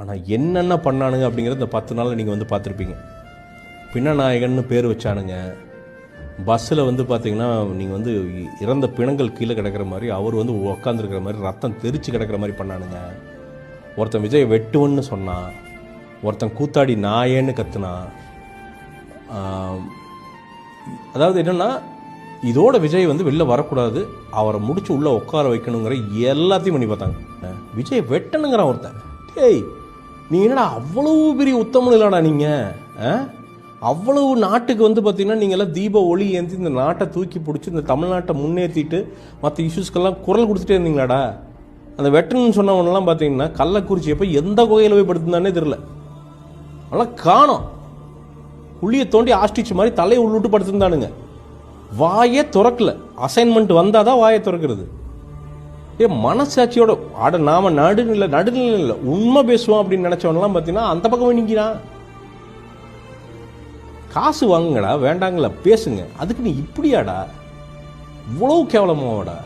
ஆனால் என்னென்ன பண்ணானுங்க அப்படிங்கிறது இந்த 10 நாளில் நீங்கள் வந்து பார்த்துருப்பீங்க. பிணநாயகன்னு பேர் வச்சானுங்க. பஸ்ஸில் வந்து பார்த்தீங்கன்னா நீங்கள் வந்து இறந்த பிணங்கள் கீழே கிடக்கிற மாதிரி அவர் வந்து உட்காந்துருக்கிற மாதிரி ரத்தம் தெரிச்சு கிடக்கிற மாதிரி பண்ணானுங்க. ஒருத்தன் விஜய் வெட்டுவன்னு சொன்னான், ஒருத்தன் கூத்தாடி நாயேன்னு கத்துனான். அதாவது என்னென்னா இதோட விஜய் வந்து வெளில வரக்கூடாது, அவரை முடிச்சு உள்ளே உட்கார வைக்கணுங்கிற எல்லாத்தையும் பண்ணி பார்த்தாங்க. விஜய் வெட்டணுங்கிறான் ஒருத்தன். டேய் நீங்கள் என்னடா அவ்வளவு பெரிய உத்தமன் இல்லைடா நீங்கள்? அவ்வளவு நாட்டுக்கு வந்து பார்த்தீங்கன்னா நீங்கள்லாம் தீப ஒளி ஏந்தி இந்த நாட்டை தூக்கி பிடிச்சி இந்த தமிழ்நாட்டை முன்னேற்றிட்டு மற்ற இஷ்யூஸ்க்கெல்லாம் குரல் கொடுத்துட்டே இருந்தீங்களாடா. அந்த வெட்டணும்னு சொன்னவனெல்லாம் பார்த்தீங்கன்னா கள்ளக்குறிச்சியை போய் எந்த கோயிலை போய் படுத்துனானே தெரில. அதெல்லாம் காணோம். குழியை தோண்டி ஆஸ்டிச் மாதிரி தலையை உள்ளிட்டு படுத்துருந்தானுங்க. வாயே திறக்கல. அசைன்மெண்ட் வந்தாதான் வாயை திறக்கிறது. மனசாட்சியோட ஆட நாம நடுநிலை இல்லை உண்மை பேசுவோம் அப்படின்னு நினைச்சவனெல்லாம் பார்த்தீங்கன்னா அந்த பக்கம் நிற்கிறான். காசு வாங்குங்கடா, வேண்டாங்களா பேசுங்க. அதுக்கு நீ இப்படியாடா? இவ்வளவு கேவலமாவாடா?